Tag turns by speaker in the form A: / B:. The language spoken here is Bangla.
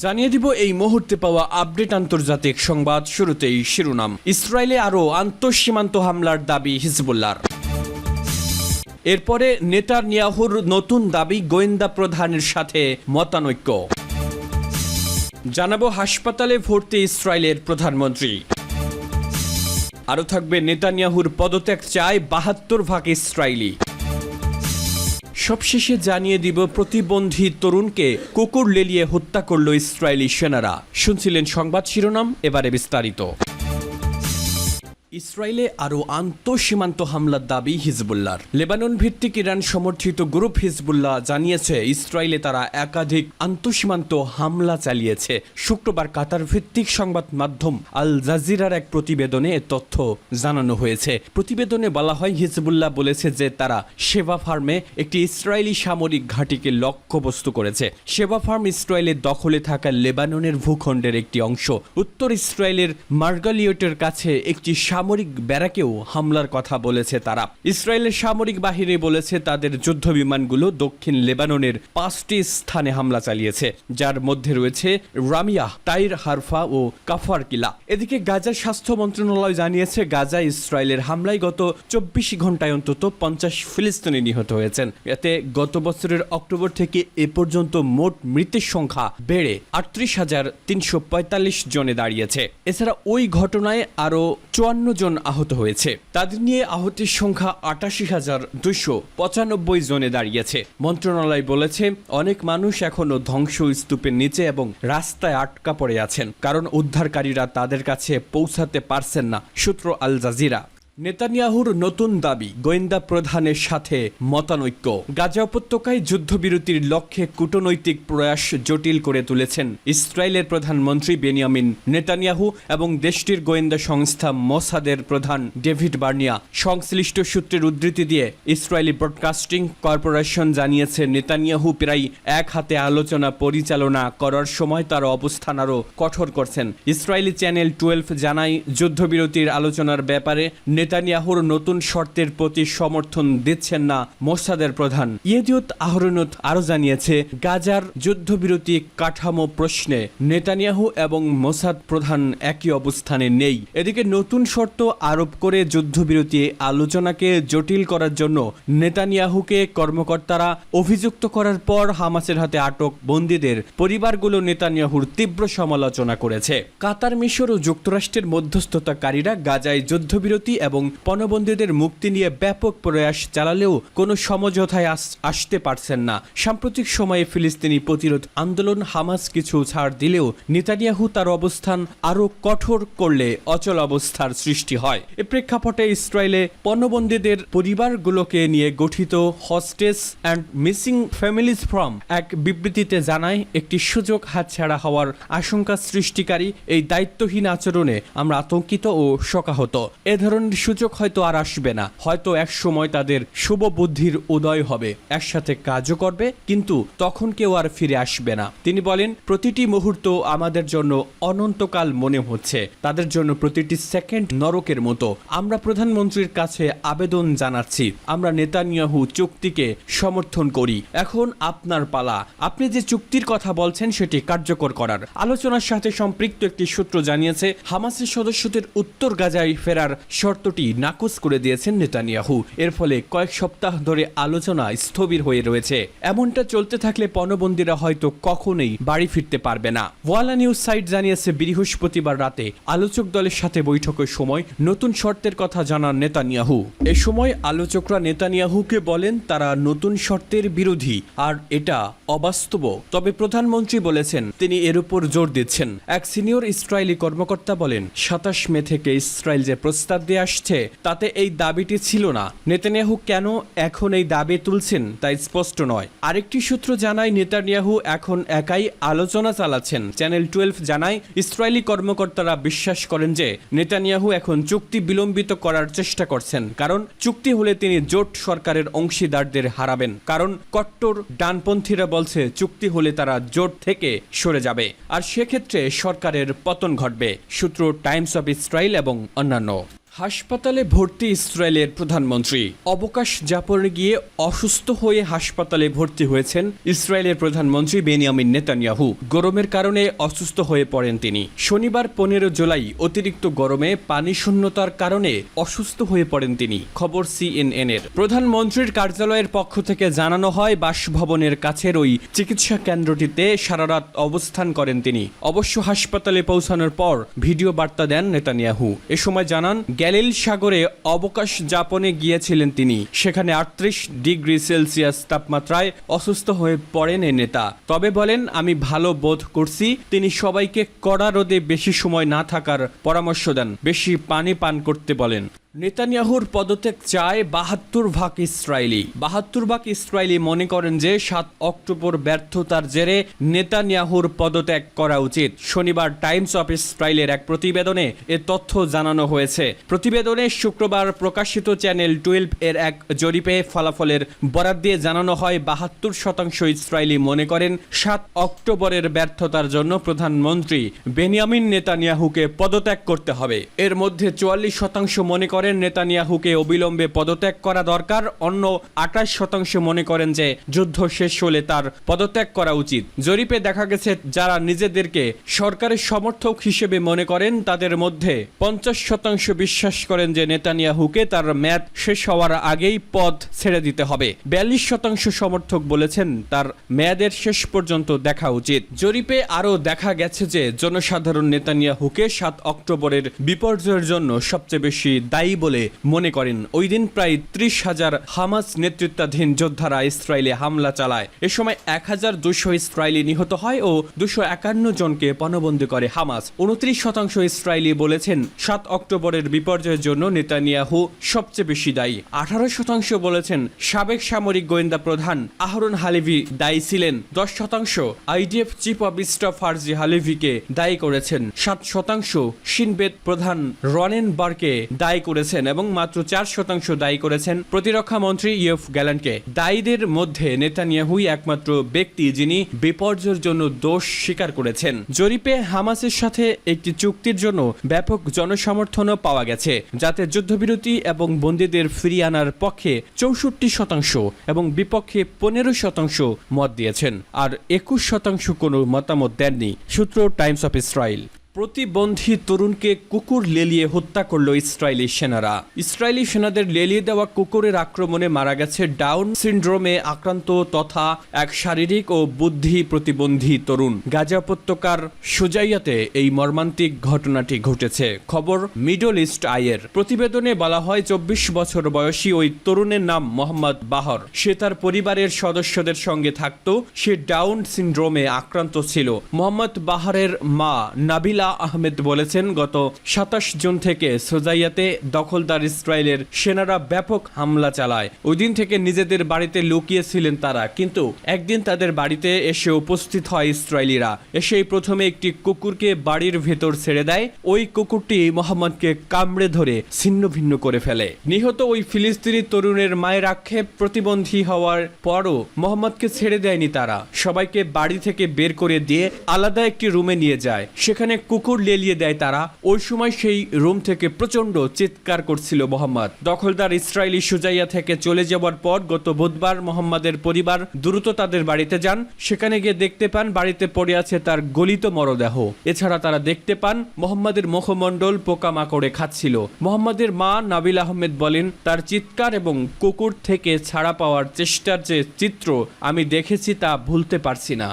A: জানিয়ে দিব এই মুহূর্তে পাওয়া আপডেট আন্তর্জাতিক সংবাদ। শুরুতেই শিরোনাম। ইসরায়েলে আরও আন্তঃসীমান্ত হামলার দাবি হিজবুল্লাহর। এরপরে নেতানিয়াহুর নতুন দাবি গোয়েন্দা প্রধানের সাথে মতানৈক্য। জানাবো হাসপাতালে ভর্তি ইসরায়েলের প্রধানমন্ত্রী। আরও থাকবে নেতানিয়াহুর পদত্যাগ চায় ৭২ ভাগ ইসরায়েলি। সবশেষে জানিয়ে দিব প্রতিবন্ধী তরুণকে কুকুর লেলিয়ে হত্যা করল ইসরায়েলি সেনারা। শুনছিলেন সংবাদ শিরোনাম, এবারে বিস্তারিত। ইসরায়েলে আরও আন্তঃসীমান্ত হামলার দাবি হিজবুল্লাহর। লেবানন ভিত্তিক ইরান সমর্থিত গ্রুপ হিজবুল্লাহ জানিয়েছে ইসরায়েলে তারা একাধিক আন্তঃসীমান্ত হামলা চালিয়েছে। শুক্রবার কাতার ভিত্তিক সংবাদ মাধ্যম আল জাজিরার এক প্রতিবেদনে এ তথ্য জানানো হয়েছে। প্রতিবেদনে বলা হয়, হিজবুল্লাহ বলেছে যে তারা শেবা ফার্মে একটি ইসরায়েলি সামরিক ঘাঁটিকে লক্ষ্যবস্তু করেছে। শেবা ফার্ম ইসরায়েলের দখলে থাকা লেবাননের ভূখণ্ডের একটি অংশ। উত্তর ইসরায়েলের মার্গালিয়টের কাছে একটি সামরিক ব্যারাকেও হামলার কথা বলেছে তারা। ইসরায়েলের সামরিক বাহিনী বলেছে তাদের যুদ্ধ বিমানগুলো দক্ষিণ লেবাননের 5টি স্থানে হামলা চালিয়েছে, যার মধ্যে রয়েছে রামিয়াহ, তাইর, হারফা ও কাফার কিলা। এদিকে গাজার স্বাস্থ্য মন্ত্রণালয় জানিয়েছে গাজায় ইসরায়েলের হামলায় গত 24 ঘন্টায় অন্তত 50 ফিলিস্তিনি নিহত হয়েছেন। এতে গত বছরের অক্টোবর থেকে এ পর্যন্ত মোট মৃতের সংখ্যা বেড়ে 38,345 জনে দাঁড়িয়েছে। এছাড়া ওই ঘটনায় আরও 54 জন আহত হয়েছে। তাদের নিয়ে আহতের সংখ্যা 88,295 জনে দাঁড়িয়েছে। মন্ত্রণালয় বলেছে অনেক মানুষ এখনো ধ্বংসস্তূপের নিচে এবং রাস্তায় আটকা পড়ে আছেন, কারণ উদ্ধারকারীরা তাদের কাছে পৌঁছাতে পারছেন না। সূত্র আল জাজিরা। নেতানিয়াহুর নতুন দাবি গোয়েন্দা প্রধানের সাথে মতানৈক্য। গাজা উপত্যকায় যুদ্ধবিরতির লক্ষ্যে কূটনৈতিক প্রয়াস জটিল করে তুলেছেন ইসরায়েলের প্রধানমন্ত্রী বেনিয়ামিন নেতানিয়াহু এবং দেশটির গোয়েন্দা সংস্থা মোসাদের প্রধান ডেভিড বার্নিয়া। সংশ্লিষ্ট সূত্রের উদ্ধৃতি দিয়ে ইসরায়েলি ব্রডকাস্টিং কর্পোরেশন জানিয়েছে নেতানিয়াহু প্রায় এক হাতে আলোচনা পরিচালনা করার সময় তার অবস্থান আরও কঠোর করছেন। ইসরায়েলি চ্যানেল 12 জানায় যুদ্ধবিরতির আলোচনার ব্যাপারে নেতানিয়াহুর নতুন শর্তের প্রতি সমর্থন দিচ্ছেন না মোসাদের প্রধান। ইয়েদিওত আহরনোত আরও জানিয়েছে গাজার যুদ্ধবিরতি কাঠামো প্রশ্নে নেতানিয়াহু এবং মোসাদ প্রধান একই অবস্থানে নেই। এদিকে নতুন শর্ত আরোপ করে যুদ্ধবিরতি আলোচনাকে জটিল করার জন্য নেতানিয়াহুকে কর্মকর্তারা অভিযুক্ত করার পর হামাসের হাতে আটক বন্দীদের পরিবারগুলো নেতানিয়াহুর তীব্র সমালোচনা করেছে। কাতার, মিশর ও যুক্তরাষ্ট্রের মধ্যস্থতাকারীরা গাজায় যুদ্ধবিরতি এবং পণবন্দীদের মুক্তি নিয়ে ব্যাপক প্রয়াস চালালেও কোনো সমঝোতায় আসতে পারছেন না। সাম্প্রতিক সময়ে ফিলিস্তিনি প্রতিরোধ আন্দোলন হামাস কিছু ছাড় দিলেও নেতানিয়াহু তার অবস্থান আরও কঠোর করলে অচল অবস্থার সৃষ্টি হয়। এ প্রেক্ষাপটে ইসরায়েলে পণবন্দীদের পরিবারগুলোকে নিয়ে গঠিত hostage and missing families from এক বিবৃতিতে জানায়, একটি সুযোগ হাতছাড়া হওয়ার আশঙ্কা সৃষ্টিকারী এই দায়িত্বহীন আচরণে আমরা আতঙ্কিত ও শোকাহত। এ ধরনের সুযোগ হয়তো আর আসবে না। হয়তো এক সময় তাদের শুভ বুদ্ধির উদয় হবে, একসাথে কাজও করবে, কিন্তু তখন কেউ আর ফিরে আসবে না। তিনি বলেন, প্রতিটি মুহূর্ত আমাদের জন্য অনন্তকাল মনে হচ্ছে, তাদের জন্য প্রতিটি সেকেন্ড নরকের মতো। আমরা প্রধানমন্ত্রীর কাছে আবেদন জানাচ্ছি, আমরা নেতানিয়াহু চুক্তিকে সমর্থন করি। এখন আপনার পালা। আপনি যে চুক্তির কথা বলছেন সেটি কার্যকর করার। আলোচনার সাথে সম্পৃক্ত একটি সূত্র জানিয়েছে হামাসের সদস্যদের উত্তর গাজায় ফেরার শর্তটি নাকচ করে দিয়েছেন নেতানিয়াহু। এর ফলে কয়েক সপ্তাহ ধরে আলোচনা স্থবির হয়ে রয়েছে। এমনটা চলতে থাকলে পণবন্দীরা হয়তো কখনোই বাড়ি ফিরতে পারবে না। ওয়ালা নিউজ সাইট জানিয়েছে বৃহস্পতিবার রাতে আলোচক দলের সাথে বৈঠকের সময় নতুন শর্তের কথা জানান নেতানিয়াহু। এ সময় আলোচকরা নেতানিয়াহুকে বলেন তারা নতুন শর্তের বিরোধী আর এটা অবাস্তব। তবে প্রধানমন্ত্রী বলেছেন তিনি এর উপর জোর দিচ্ছেন। এক সিনিয়র ইসরায়েলি কর্মকর্তা বলেন, 27 মে থেকে ইসরায়েল যে প্রস্তাব দিয়ে আসছে তাতে এই দাবিটি ছিল না। নেতানিয়াহু কেন এখন এই দাবি তুলছেন তা স্পষ্ট নয়। আরেকটি সূত্র জানায় নেতানিয়াহু এখন একাই আলোচনা চালাচ্ছেন। চ্যানেল 12 জানায় ইসরায়েলি কর্মকর্তারা বিশ্বাস করেন যে নেতানিয়াহু এখন চুক্তি বিলম্বিত করার চেষ্টা করছেন, কারণ চুক্তি হলে তিনি জোট সরকারের অংশীদারদের হারাবেন। কারণ কট্টর ডানপন্থীরা বলছে চুক্তি হলে তারা জোট থেকে সরে যাবে, আর সেক্ষেত্রে সরকারের পতন ঘটবে। সূত্র টাইমস অফ ইসরায়েল এবং অন্যান্য। হাসপাতালে ভর্তি ইসরায়েলের প্রধানমন্ত্রী। অবকাশ যাপনে গিয়ে অসুস্থ হয়ে হাসপাতালে ভর্তি হয়েছেন ইসরায়েলের প্রধানমন্ত্রী বেনিয়ামিন নেতানিয়াহু। গরমের কারণে অসুস্থ হয়ে পড়েন তিনি। শনিবার 15 জুলাই অতিরিক্ত গরমে পানি শূন্যতার কারণে অসুস্থ হয়ে পড়েন তিনি। খবর CNN-এর। প্রধানমন্ত্রীর কার্যালয়ের পক্ষ থেকে জানানো হয়, বাসভবনের কাছের ওই চিকিৎসা কেন্দ্রটিতে সারারাত অবস্থান করেন তিনি। অবশ্য হাসপাতালে পৌঁছানোর পর ভিডিও বার্তা দেন নেতানিয়াহু। এ সময় জানান, গ্যালিল সাগরে অবকাশ যাপনে গিয়েছিলেন তিনি। সেখানে 38 ডিগ্রি সেলসিয়াস তাপমাত্রায় অসুস্থ হয়ে পড়েন এই নেতা। তবে বলেন, আমি ভালো বোধ করছি। তিনি সবাইকে কড়া রোদে বেশি সময় না থাকার পরামর্শ দেন, বেশি পানি পান করতে বলেন। নেতানিয়াহুর পদত্যাগ চায় 72 ভাগ ইসরায়েলি। 72 ভাগ ইসরায়েলি মনে করেন যে 7 অক্টোবর ব্যর্থতার জেরে নেতানিয়াহুর পদত্যাগ করা উচিত। শনিবার টাইমস অফ ইসরায়েলের এক প্রতিবেদনে এ তথ্য জানানো হয়েছে। প্রতিবেদনে শুক্রবার প্রকাশিত চ্যানেল 12 এর এক জরিপে ফলাফলের বরাত দিয়ে জানানো হয়, 72% ইসরায়েলি মনে করেন 7 অক্টোবরের ব্যর্থতার জন্য প্রধানমন্ত্রী বেনিয়ামিন নেতানিয়াহুকে পদত্যাগ করতে হবে। এর মধ্যে 44% মনে করেন নেতানিয়াহুকে অবিলম্বে পদত্যাগ করা দরকার। অন্য 28% মনে করেন যে যুদ্ধ শেষ হলে তার পদত্যাগ করা উচিত। জরিপে দেখা গেছে, যারা নিজেদেরকে সরকারের সমর্থক হিসেবে মনে করেন তাদের মধ্যে 50% বিশ্বাস করেন যে নেতানিয়াহুকে তার মেয়াদ শেষ হওয়ার আগেই পদ ছেড়ে দিতে হবে। 42% সমর্থক বলেছেন তার মেয়াদের শেষ পর্যন্ত দেখা উচিত। জরিপে আরও দেখা গেছে যে জনসাধারণ নেতানিয়াহুকে 7 অক্টোবরের বিপর্যয়ের জন্য সবচেয়ে বেশি দায়ী বলে মনে করেন। ওই দিন প্রায় 30,000 হামাস নেতৃত্বাধীন যোদ্ধারা ইসরায়েলে হামলা চালায়। এ সময় 1200 ইসরায়েলি নিহত হয় ও 251 জনকে পণবন্দী করে হামাস। 29% ইসরায়েলি বলেছেন 7 অক্টোবরের বিপর্যয়ের জন্য নেতানিয়াহু সবচেয়ে বেশি দায়ী। 18% বলেছেন সাবেক সামরিক গোয়েন্দা প্রধান আহরন হালেভি দায়ী ছিলেন। 10% IDF chief of staff Farzi হালেভিকে দায়ী করেছেন। 7% শিনবেত প্রধান রনেন বারকে দায়ী করেছেন এবং মাত্র 4% দায়ী করেছেন প্রতিরক্ষা মন্ত্রী ইয়োভ গ্যালান্টকে। দায়ীদের মধ্যে নেতানিয়াহুই একমাত্র ব্যক্তি যিনি বিপর্যয়ের জন্য দোষ স্বীকার করেছেন। জরিপে হামাসের সাথে একটি চুক্তির জন্য ব্যাপক জনসমর্থনও পাওয়া গেছে, যাতে যুদ্ধবিরতি এবং বন্দীদের ফিরিয়ে আনার পক্ষে 64% এবং বিপক্ষে 15% মত দিয়েছেন, আর 21% কোনো মতামত দেননি। সূত্র টাইমস অফ ইসরায়েল। প্রতিবন্ধী তরুণকে কুকুর লেলিয়ে হত্যা করল ইসরায়েলি সেনারা। ইসরায়েলি সেনাদের লেলিয়ে দেওয়া কুকুরের আক্রমণে মারা গেছে ডাউন সিনড্রোমে আক্রান্ত তথা এক শারীরিক ও বুদ্ধি প্রতিবন্ধী তরুণ। গাজা উপত্যকার সুজাইয়াতে এই মর্মান্তিক ঘটনাটি ঘটেছে। খবর মিডল ইস্ট আইয়ের। প্রতিবেদনে বলা হয়, 24 বছর বয়সী ওই তরুণের নাম মোহাম্মদ বাহর। সে তার পরিবারের সদস্যদের সঙ্গে থাকত। সে ডাউন সিনড্রোমে আক্রান্ত ছিল। মোহাম্মদ বাহরের মা নাবিলা আহমেদ বলেছেন, গত 27 জুন থেকে সোজাইয়াতে দখলদার ইসরায়েলের সেনারা ব্যাপক হামলা চালায়। ওই দিন থেকে নিজেদের বাড়িতে লুকিয়েছিলেন তারা, কিন্তু একদিন তাদের বাড়িতে এসে উপস্থিত হয় ইসরায়েলিরা। এসেই প্রথমে একটি কুকুরকে বাড়ির ভেতর ছেড়ে দেয়। ওই কুকুরটি মোহাম্মদকে কামড়ে ধরে ছিন্ন ভিন্ন করে ফেলে। নিহত ওই ফিলিস্তিনি তরুণের মায়ের আক্ষেপ, প্রতিবন্ধী হওয়ার পরও মোহাম্মদকে ছেড়ে দেয়নি তারা। সবাইকে বাড়ি থেকে বের করে দিয়ে আলাদা একটি রুমে নিয়ে যায়। সেখানে কুকুর লেলিয়ে দেয় তারা। ওই সময় সেই রুম থেকে প্রচন্ড চিৎকার করছিল মোহাম্মদ। দখলদার ইসরায়েলি সুজাইয়া থেকে চলে যাওয়ার পর গত বুধবার মোহাম্মদের পরিবার দ্রুত তাদের বাড়িতে যান। সেখানে গিয়ে দেখতে পান বাড়িতে পড়ে আছে তার গলিত মরদেহ। এছাড়া তারা দেখতে পান মোহাম্মদের মুখমণ্ডল পোকামাকড়ে খাচ্ছিল। মোহাম্মদের মা নাবিল আহমেদ বলেন, তার চিৎকার এবং কুকুর থেকে ছাড়া পাওয়ার চেষ্টার যে চিত্র আমি দেখেছি তা ভুলতে পারছি না।